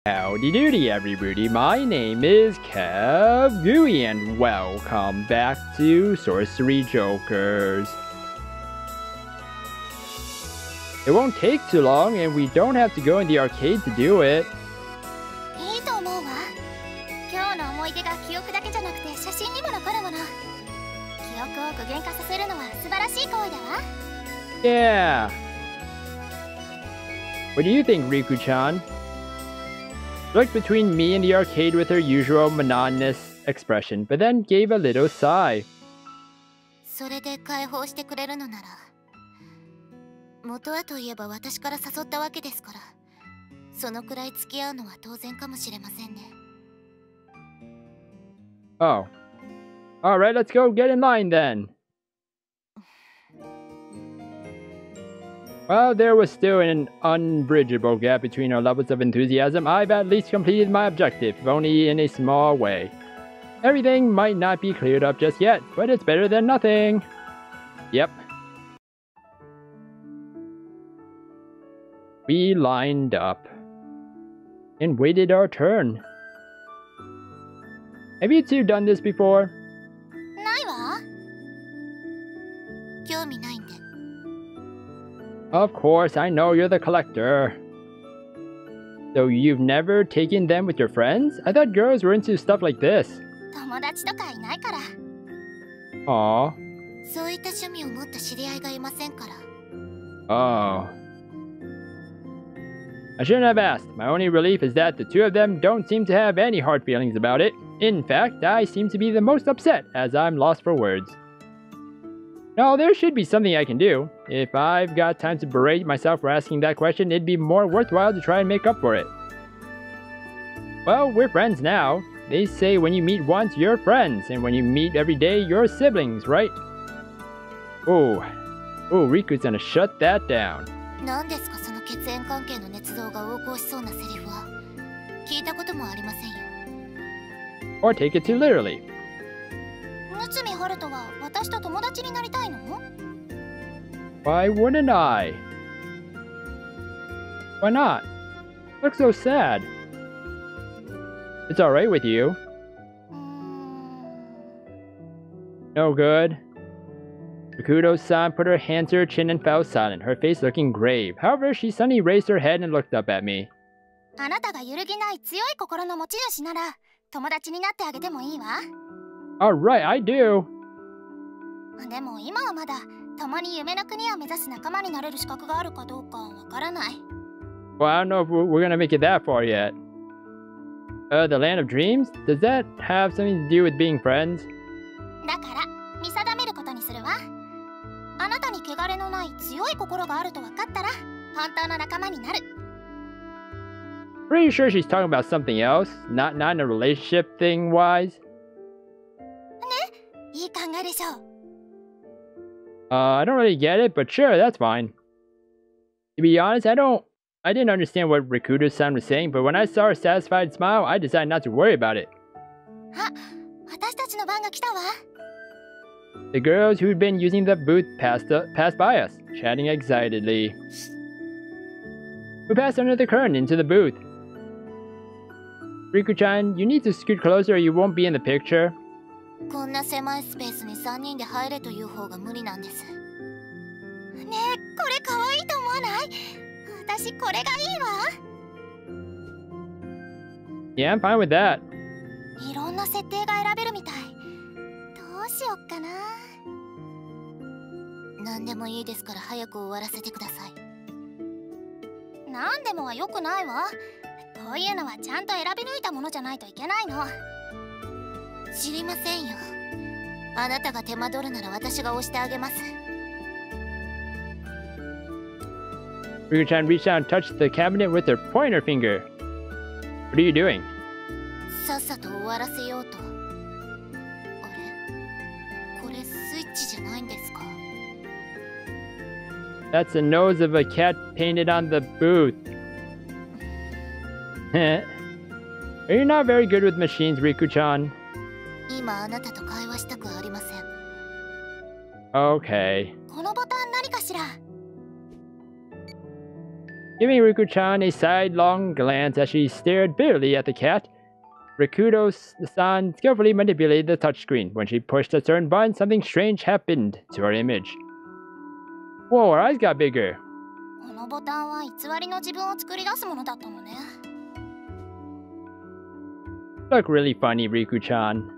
Howdy doody everybody, my name is KevGuuey and welcome back to Sorcery Jokers. It won't take too long and we don't have to go in the arcade to do it. Yeah. What do you think, Riku-chan? Looked between me and the arcade with her usual monotonous expression, but then gave a little sigh. Oh. Alright, let's go get in line then. While there was still an unbridgeable gap between our levels of enthusiasm, I've at least completed my objective, if only in a small way. Everything might not be cleared up just yet, but it's better than nothing. Yep. We lined up and waited our turn. Have you two done this before? Of course, I know you're the collector. So you've never taken them with your friends? I thought girls were into stuff like this. Aww. Oh. I shouldn't have asked. My only relief is that the two of them don't seem to have any hard feelings about it. In fact, I seem to be the most upset, as I'm lost for words. Now, there should be something I can do. If I've got time to berate myself for asking that question, it'd be more worthwhile to try and make up for it. Well, we're friends now. They say when you meet once, you're friends, and when you meet every day, you're siblings, right? Oh, Riku's gonna shut that down. Or take it too literally. Why wouldn't I? Why not? Look so sad. It's alright with you. No good. Rikudo-san put her hand to her chin and fell silent, her face looking grave. However, she suddenly raised her head and looked up at me. Alright, I do. Well, I don't know if we're gonna make it that far yet. The Land of Dreams? Does that have something to do with being friends? Pretty sure she's talking about something else, not in a relationship thing wise. I don't really get it, but sure, that's fine. To be honest, I didn't understand what Rikudo-san was saying, but when I saw her satisfied smile, I decided not to worry about it. The girls who'd been using the booth passed by us, chatting excitedly. We passed under the curtain into the booth. Riku-chan, you need to scoot closer or you won't be in the picture. Yeah, I'm fine with that. Riku-chan reached out and touched the cabinet with her pointer finger. What are you doing? That's the nose of a cat painted on the booth. Are you not very good with machines, Riku-chan? Okay. Giving Riku-chan a sidelong glance as she stared bitterly at the cat, Rikudo-san skillfully manipulated the touchscreen. When she pushed a certain button, something strange happened to her image. Whoa, her eyes got bigger. Look really funny, Riku-chan.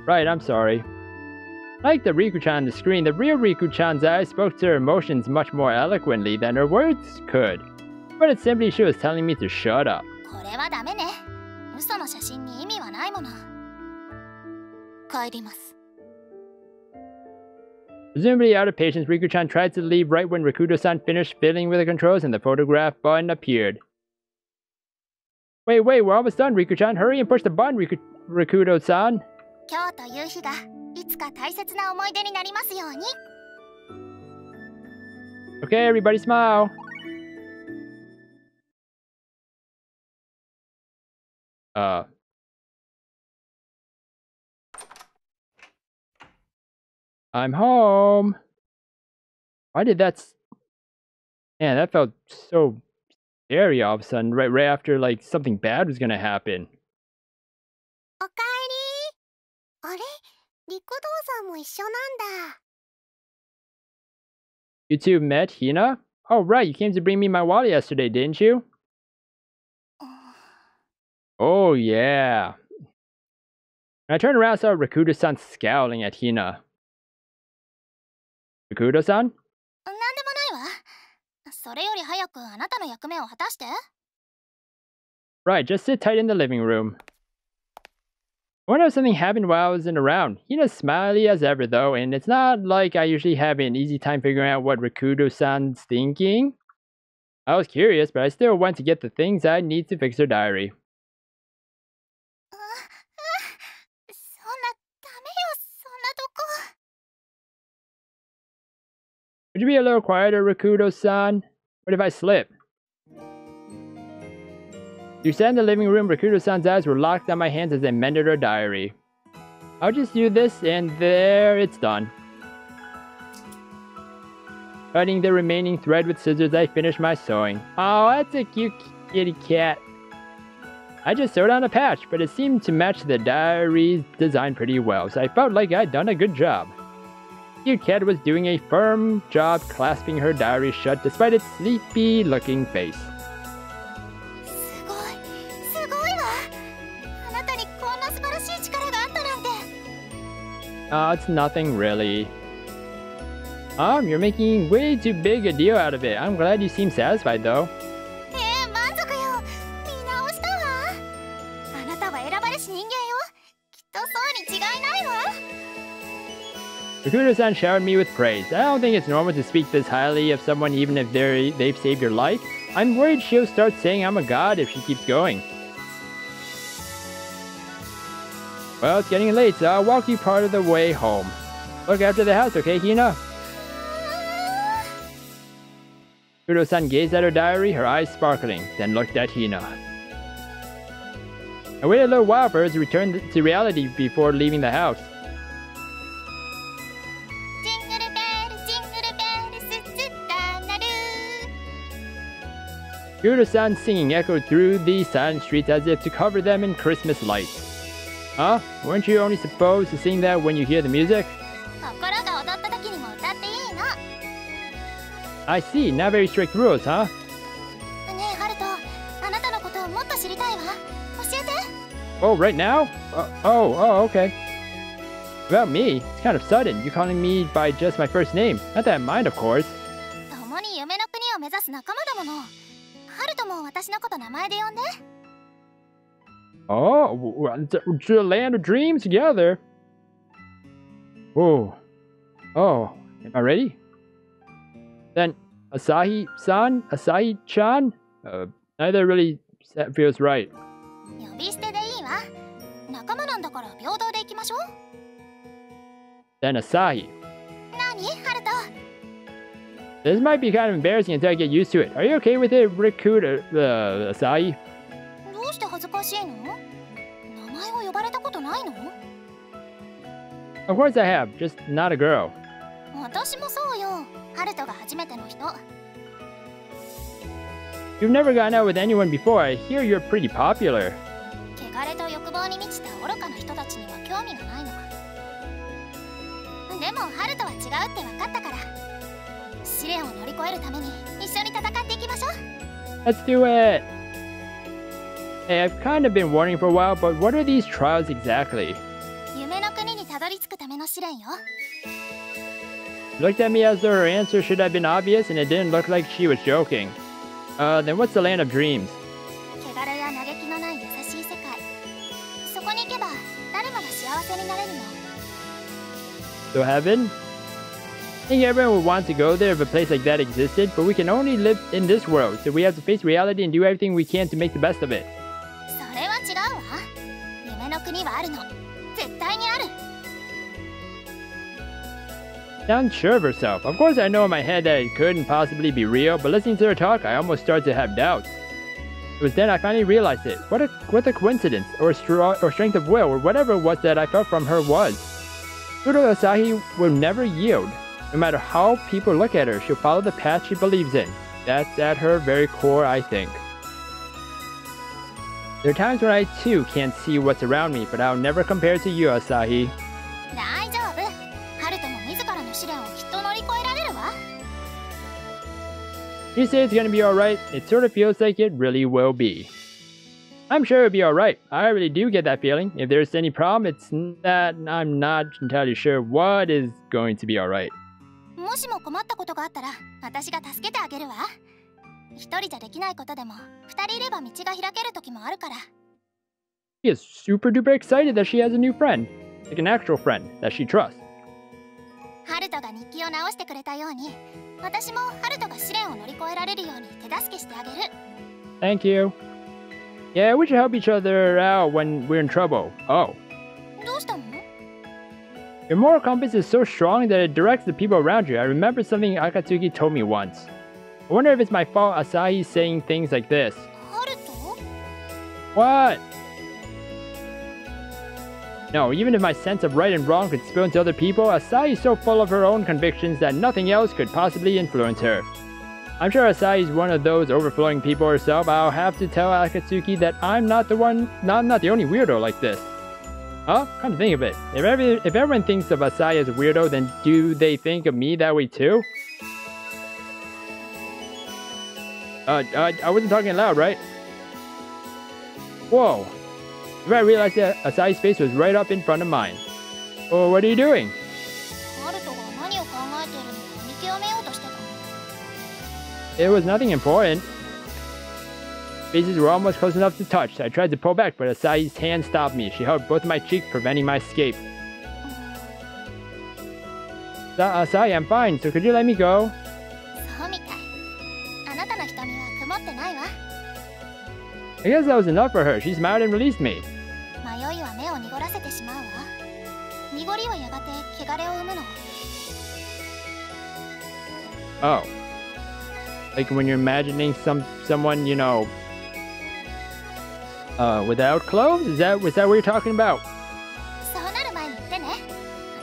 Right, I'm sorry. Like the Riku-chan on the screen, the real Riku-chan's eyes spoke to her emotions much more eloquently than her words could. But it's simply she was telling me to shut up. Presumably out of patience, Riku-chan tried to leave right when Rikudo-san finished fiddling with the controls and the photograph button appeared. Wait, we're almost done, Riku-chan. Hurry and push the button, Rikudo-san. Okay, everybody smile. I'm home. Why did that... Man, that felt so scary all of a sudden, right after, like, something bad was gonna happen. You two met Hina? Oh, right, you came to bring me my wallet yesterday, didn't you? Oh, yeah. When I turned around, I saw Rikudo-san scowling at Hina. Rikudo-san? Right, just sit tight in the living room. I wonder if something happened while I wasn't around. Hina's smiley as ever though, and it's not like I usually have an easy time figuring out what Rikudo-san's thinking. I was curious, but I still went to get the things I need to fix her diary. Would you be a little quieter, Rikudo-san? What if I slip? You sat in the living room. Rikudo-san's eyes were locked on my hands as I mended her diary. I'll just do this, and there, it's done. Cutting the remaining thread with scissors, I finished my sewing. Oh, that's a cute kitty cat. I just sewed on a patch, but it seemed to match the diary's design pretty well, so I felt like I'd done a good job. The cute cat was doing a firm job clasping her diary shut despite its sleepy-looking face. Oh, it's nothing really. You're making way too big a deal out of it. I'm glad you seem satisfied though. Rikudo-san showered me with praise. I don't think it's normal to speak this highly of someone even if they've saved your life. I'm worried she'll start saying I'm a god if she keeps going. Well, it's getting late, so I'll walk you part of the way home. Look after the house, okay, Hina? Rikudo-san gazed at her diary, her eyes sparkling, then looked at Hina. I waited a little while for her to return to reality before leaving the house. Rikudo-san's singing echoed through the silent streets as if to cover them in Christmas lights. Huh? Weren't you only supposed to sing that when you hear the music? I see, not very strict rules, huh? Oh, right now? Okay. About me? It's kind of sudden. You're calling me by just my first name. Not that I mind, of course. Oh, to the land of dreams together. Whoa. Oh, am I ready? Then, Asahi-san? Asahi-chan? Neither really feels right. Then Asahi. This might be kind of embarrassing until I get used to it. Are you okay with it, Rikudo, Asahi? Of course I have, just not a girl. 私もそうよ。ハルトが初めての人。 You've never gone out with anyone before. I hear you're pretty popular. 汚れと欲望に満ちた愚かな人たちには興味がないの。でもハルトは違うって分かったから、試練を乗り越えるために一緒に戦っていきましょう。 Let's do it! Hey, I've kind of been wondering for a while, but what are these trials exactly? 夢の国にたどり着くための試練よ。 She looked at me as though her answer should have been obvious, and it didn't look like she was joking. Then what's the land of dreams? 汚れや嘆きのない優しい世界。そこに行けば誰もが幸せになれるの。 So heaven? I think everyone would want to go there if a place like that existed, but we can only live in this world, so we have to face reality and do everything we can to make the best of it. それは違うわ。夢の国はあるの。絶対にある。 Sounds sure of herself. Of course, I know in my head that it couldn't possibly be real, but listening to her talk, I almost started to have doubts. It was then I finally realized it. What a coincidence, or strength of will, or whatever it was that I felt from her was. Haruto Asahi will never yield. No matter how people look at her, she'll follow the path she believes in. That's at her very core, I think. There are times when I too can't see what's around me, but I'll never compare to you, Asahi. 大丈夫。ハルトも自らの試練をきっと乗り越えられるわ。 You say it's gonna be alright, it sort of feels like it really will be. I'm sure it'll be alright. I really do get that feeling. If there's any problem, it's that I'm not entirely sure what is going to be alright. もしも困ったことがあったら、私が助けてあげるわ。一人じゃできないことでも、二人いれば道が開ける時もあるから。 She is super duper excited that she has a new friend. Like an actual friend that she trusts. ハルトが日記を直してくれたように、私もハルトが試練を乗り越えられるように手助けしてあげる。 Thank you. Yeah, we should help each other out when we're in trouble. Oh. どうしたの？ Your moral compass is so strong that it directs the people around you. I remember something Akatsuki told me once. I wonder if it's my fault Asahi's saying things like this. ハルト？ What? No, even if my sense of right and wrong could spill into other people, Asahi is so full of her own convictions that nothing else could possibly influence her. I'm sure Asahi is one of those overflowing people herself. I'll have to tell Akatsuki that I'm not the only weirdo like this. Huh? Come to think of it, if everyone thinks of Asahi as a weirdo, then do they think of me that way too? I wasn't talking loud, right? Whoa. If I realized that Asahi's face was right up in front of mine. Oh, what are you doing? ハルトが何を考えているのか見極めようとしてたの。 It was nothing important. Faces were almost close enough to touch. I tried to pull back, but Asahi's hand stopped me. She held both my cheeks, preventing my escape. Asahi, I'm fine, so could you let me go? そうみたい。あなたの瞳は曇ってないわ。 I guess that was enough for her. She smiled and released me. 迷いは目を濁らせてしまうわ。濁りはやがて汚れを生むの。 Oh. Like when you're imagining someone, you know, without clothes? Was that what you're talking about? そうなる前に言ってね。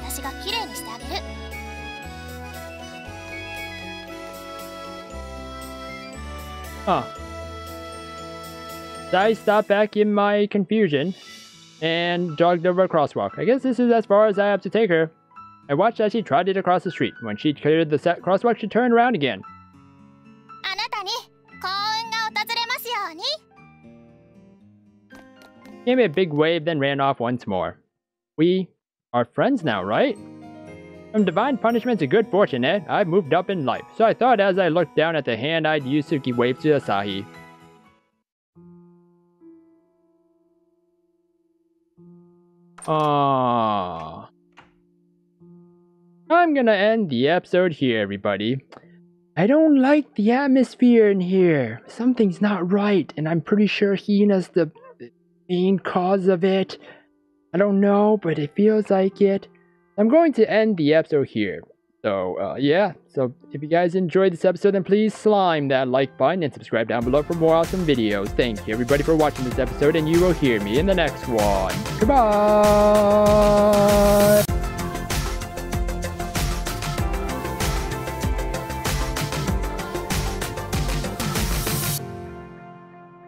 私が綺麗にしてあげる。 Huh. So I stopped back in my confusion and jogged over a crosswalk. I guess this is as far as I have to take her. I watched as she trotted across the street. When she cleared the crosswalk, she turned around again. あなたに幸運が訪れますように。 Gave me a big wave, then ran off once more. We are friends now, right? From divine punishment to good fortune, I've moved up in life. So I thought as I looked down at the hand I'd used to wave to Asahi. Aww. I'm gonna end the episode here, everybody. I don't like the atmosphere in here. Something's not right, and I'm pretty sure Hina's the main cause of it. I don't know, but it feels like it. I'm going to end the episode here. So, yeah. So, if you guys enjoyed this episode, then please slime that like button and subscribe down below for more awesome videos. Thank you, everybody, for watching this episode, and you will hear me in the next one. Goodbye!